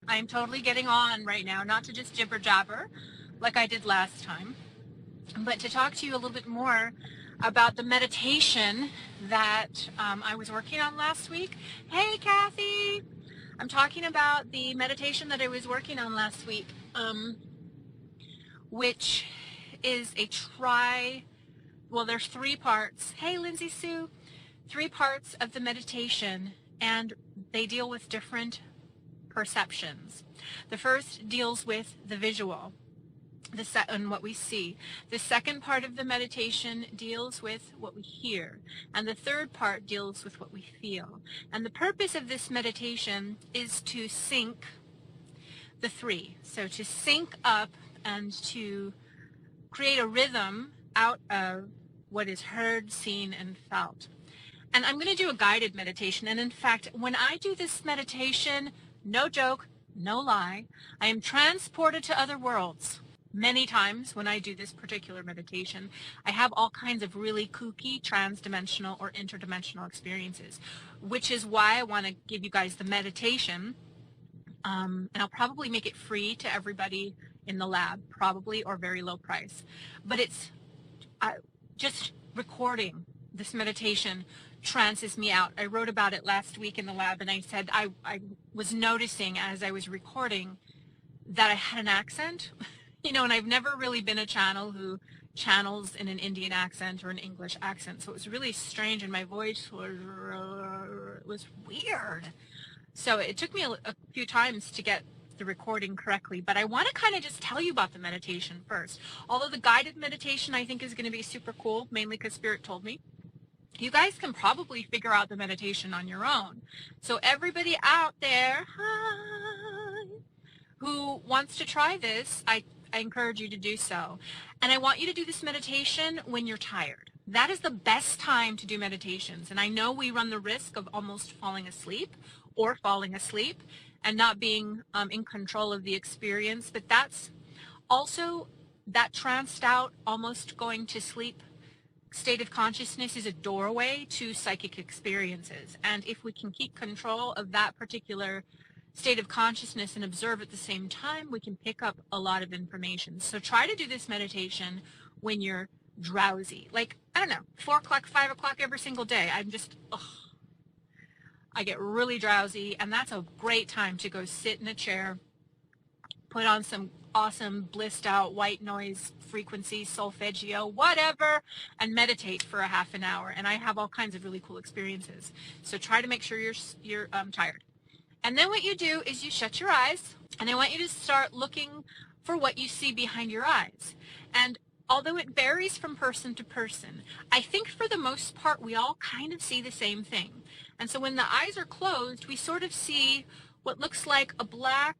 I am totally getting on right now, not to just jibber jabber like I did last time, but to talk to you a little bit more about the meditation that I was working on last week. Hey, Kathy! I'm talking about the meditation that I was working on last week, which is well, there's 3 parts. Hey, Lindsay Sue! 3 parts of the meditation, and they deal with different perceptions. The first deals with the visual, and what we see. The second part of the meditation deals with what we hear, and the third part deals with what we feel. And the purpose of this meditation is to sync the 3. So to sync up and to create a rhythm out of what is heard, seen, and felt. And I'm going to do a guided meditation. And in fact, when I do this meditation, no joke, no lie, I am transported to other worlds. Many times when I do this particular meditation, I have all kinds of really kooky transdimensional or interdimensional experiences, which is why I want to give you guys the meditation. And I'll probably make it free to everybody in the lab, probably, or very low price. But it's just recording this meditation trances me out. I wrote about it last week in the lab, and I said I was noticing as I was recording that I had an accent, and I've never really been a channel who channels in an Indian accent or an English accent, so it was really strange, and my voice was weird. So it took me a few times to get the recording correctly, but I want to kind of just tell you about the meditation first. Although the guided meditation I think is going to be super cool, mainly because Spirit told me. You guys can probably figure out the meditation on your own. So everybody out there, hi, who wants to try this, I encourage you to do so. And I want you to do this meditation when you're tired. That is the best time to do meditations. And I know we run the risk of almost falling asleep or falling asleep and not being in control of the experience, but that's also that tranced out, almost going to sleep state of consciousness is a doorway to psychic experiences. And if we can keep control of that particular state of consciousness and observe at the same time, we can pick up a lot of information. So try to do this meditation when you're drowsy, like, I don't know, 4 o'clock, 5 o'clock every single day. I get really drowsy, and that's a great time to go sit in a chair, put on some awesome blissed out white noise frequency, solfeggio, whatever, and meditate for a half an hour. And I have all kinds of really cool experiences. So try to make sure you're tired. And then what you do is you shut your eyes, and I want you to start looking for what you see behind your eyes. And although it varies from person to person, I think for the most part we all kind of see the same thing. And so when the eyes are closed, we sort of see what looks like a black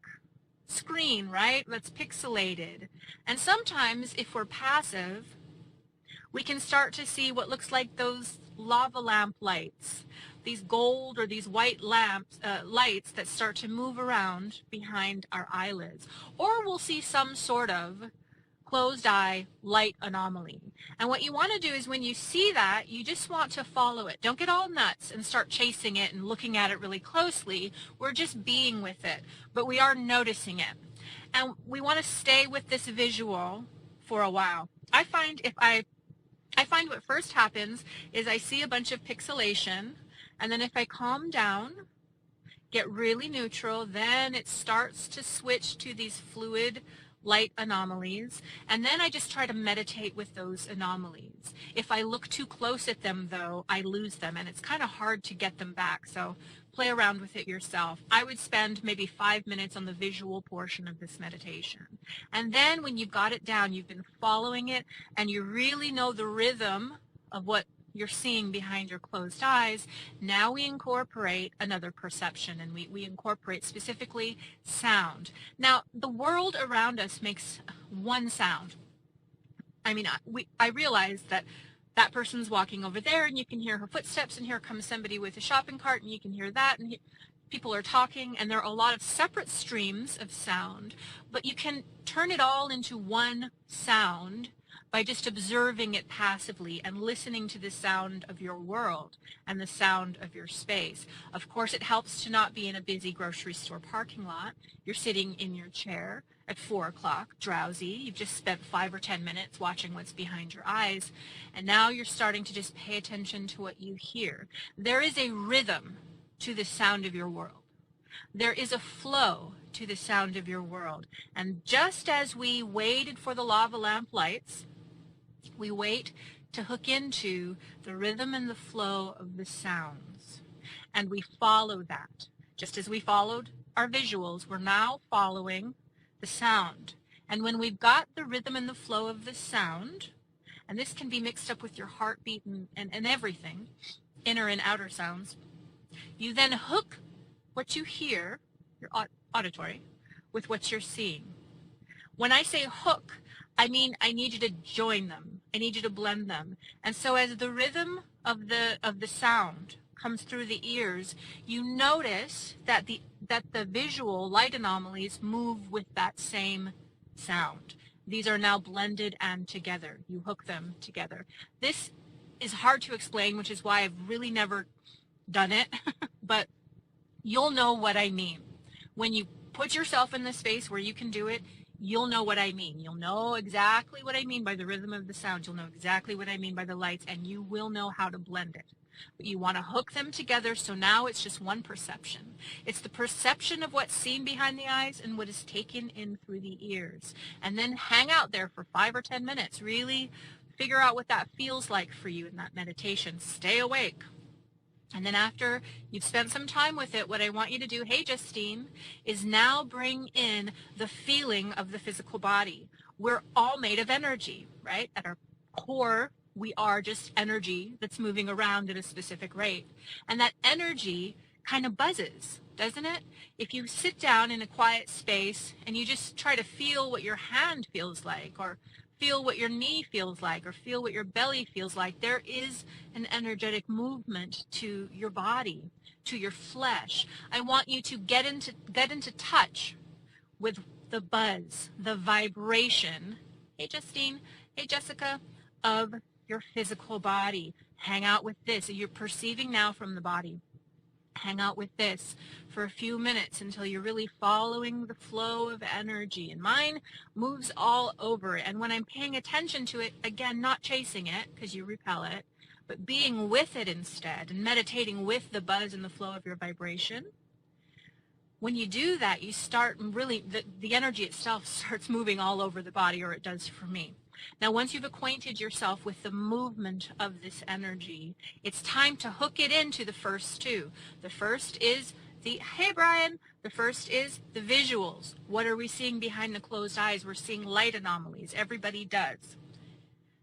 screen, right? That's pixelated. And sometimes if we're passive, we can start to see what looks like those lava lamp lights, these gold or these white lamps, lights that start to move around behind our eyelids. Or we'll see some sort of closed eye light anomaly. And what you want to do is when you see that, you just want to follow it. Don't get all nuts and start chasing it and looking at it really closely. We're just being with it, but we are noticing it. And we want to stay with this visual for a while. I find what first happens is I see a bunch of pixelation, and then if I calm down, get really neutral, then it starts to switch to these fluid light anomalies, and then I just try to meditate with those anomalies. If I look too close at them, though, I lose them, and it's kind of hard to get them back, so play around with it yourself. I would spend maybe 5 minutes on the visual portion of this meditation. And then when you've got it down, you've been following it, and you really know the rhythm of what you're seeing behind your closed eyes, now we incorporate another perception, and we incorporate specifically sound. Now, the world around us makes one sound. I mean, I realize that that person's walking over there, and you can hear her footsteps, and here comes somebody with a shopping cart, and you can hear that, and people are talking, and there are a lot of separate streams of sound, but you can turn it all into one sound by just observing it passively and listening to the sound of your world and the sound of your space. Of course, it helps to not be in a busy grocery store parking lot. You're sitting in your chair at 4 o'clock, drowsy. You've just spent 5 or 10 minutes watching what's behind your eyes, and now you're starting to just pay attention to what you hear. There is a rhythm to the sound of your world. There is a flow to the sound of your world. And just as we waited for the lava lamp lights, we wait to hook into the rhythm and the flow of the sounds. And we follow that. Just as we followed our visuals, we're now following the sound. And when we've got the rhythm and the flow of the sound, and this can be mixed up with your heartbeat and everything, inner and outer sounds, you then hook what you hear, your auditory, with what you're seeing. When I say hook, I mean I need you to join them. I need you to blend them. And so as the rhythm of the sound comes through the ears, you notice that the visual light anomalies move with that same sound. These are now blended and together. You hook them together. This is hard to explain, which is why I've really never done it, but you'll know what I mean. When you put yourself in the space where you can do it, you'll know what I mean. You'll know exactly what I mean by the rhythm of the sound. You'll know exactly what I mean by the lights, and you will know how to blend it. But you want to hook them together, so now it's just one perception. It's the perception of what's seen behind the eyes and what is taken in through the ears. And then hang out there for 5 or 10 minutes. Really figure out what that feels like for you in that meditation. Stay awake. And then after you've spent some time with it, what I want you to do, hey Justine, is now bring in the feeling of the physical body. We're all made of energy, right? At our core, we are just energy that's moving around at a specific rate. And that energy kind of buzzes, doesn't it? If you sit down in a quiet space and you just try to feel what your hand feels like, or feel what your knee feels like, or feel what your belly feels like, there is an energetic movement to your body, to your flesh. I want you to get into touch with the buzz, the vibration, hey Justine, hey Jessica, of your physical body. Hang out with this. You're perceiving now from the body. Hang out with this for a few minutes until you're really following the flow of energy. And mine moves all over. And when I'm paying attention to it, again, not chasing it because you repel it, but being with it instead and meditating with the buzz and the flow of your vibration. When you do that, you start really, the energy itself starts moving all over the body, or it does for me. Now, once you've acquainted yourself with the movement of this energy, it's time to hook it into the first two. The first is hey Brian, the first is the visuals. What are we seeing behind the closed eyes? We're seeing light anomalies. Everybody does.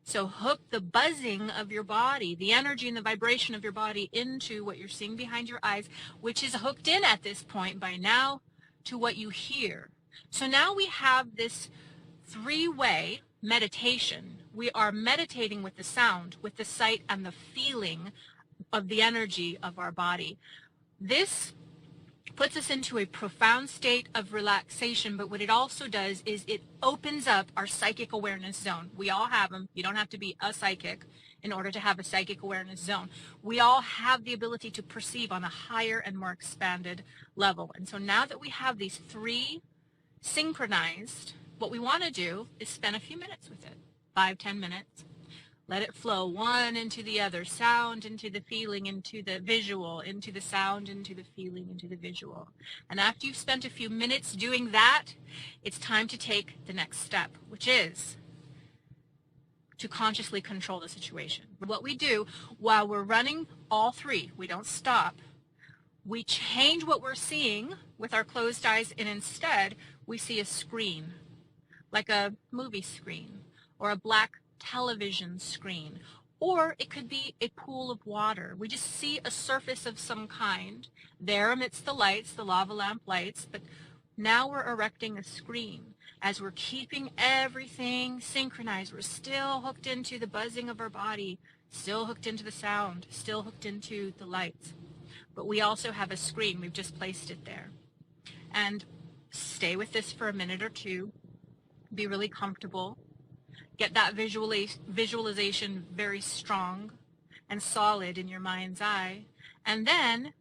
So hook the buzzing of your body, the energy and the vibration of your body into what you're seeing behind your eyes, which is hooked in at this point by now to what you hear. So now we have this three-way meditation. We are meditating with the sound, with the sight, and the feeling of the energy of our body. This puts us into a profound state of relaxation, but what it also does is it opens up our psychic awareness zone. We all have them. You don't have to be a psychic in order to have a psychic awareness zone. We all have the ability to perceive on a higher and more expanded level. And so now that we have these three synchronized, what we want to do is spend a few minutes with it, 5-10 minutes. Let it flow one into the other, sound into the feeling, into the visual, into the sound, into the feeling, into the visual. And after you've spent a few minutes doing that, it's time to take the next step, which is to consciously control the situation. What we do while we're running all three, we don't stop. We change what we're seeing with our closed eyes, and instead we see a screen, like a movie screen or a black television screen, or it could be a pool of water. We just see a surface of some kind there amidst the lights, the lava lamp lights, but now we're erecting a screen. As we're keeping everything synchronized, we're still hooked into the buzzing of our body, still hooked into the sound, still hooked into the lights. But we also have a screen. We've just placed it there. And stay with this for a minute or two. Be really comfortable. Get that visualization very strong and solid in your mind's eye. And then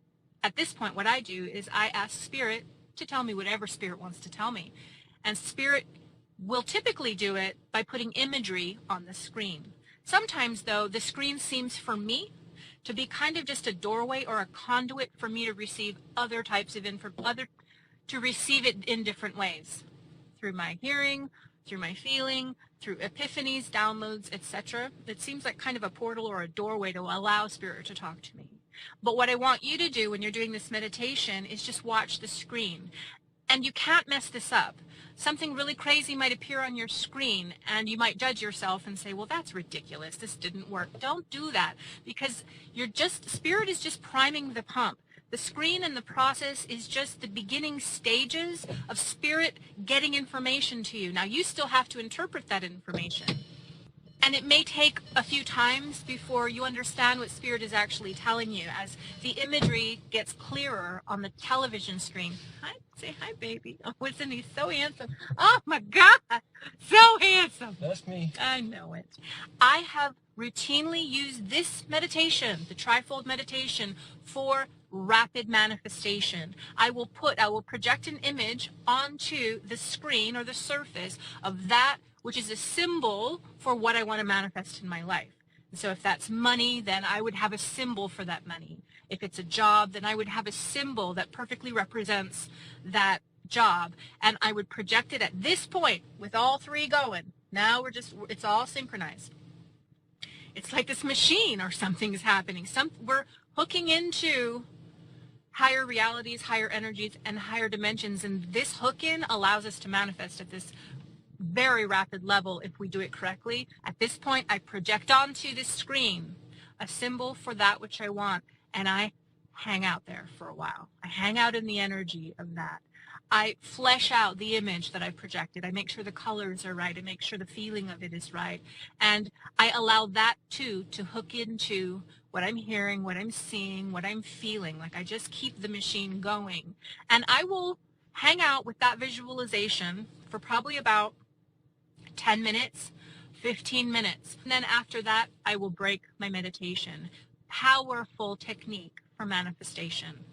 at this point, what I do is I ask Spirit to tell me whatever Spirit wants to tell me. And Spirit will typically do it by putting imagery on the screen. Sometimes, though, the screen seems for me to be kind of just a doorway or a conduit for me to receive other types of to receive it in different ways, through my hearing, through my feeling, through epiphanies, downloads, etc. It seems like kind of a portal or a doorway to allow Spirit to talk to me. But what I want you to do when you're doing this meditation is just watch the screen. And you can't mess this up. Something really crazy might appear on your screen and you might judge yourself and say, well, that's ridiculous. This didn't work. Don't do that, because Spirit is just priming the pump. The screen and the process is just the beginning stages of Spirit getting information to you. Now, you still have to interpret that information. And it may take a few times before you understand what Spirit is actually telling you as the imagery gets clearer on the television screen. Hi, say hi, baby. Oh, isn't he so handsome? Oh, my God, so handsome. That's me. I know it. I have routinely used this meditation, the trifold meditation, for rapid manifestation. I will project an image onto the screen or the surface of that which is a symbol for what I want to manifest in my life. And so if that's money, then I would have a symbol for that money. If it's a job, then I would have a symbol that perfectly represents that job. And I would project it at this point with all three going. Now it's all synchronized. It's like this machine or something is happening. We're hooking into higher realities, higher energies, and higher dimensions. And this hook-in allows us to manifest at this very rapid level if we do it correctly. At this point, I project onto the screen a symbol for that which I want, and I hang out there for a while. I hang out in the energy of that. I flesh out the image that I projected. I make sure the colors are right. I make sure the feeling of it is right. And I allow that too to hook into what I'm hearing, what I'm seeing, what I'm feeling. Like I just keep the machine going. And I will hang out with that visualization for probably about 10 minutes, 15 minutes. And then after that, I will break my meditation. Powerful technique for manifestation.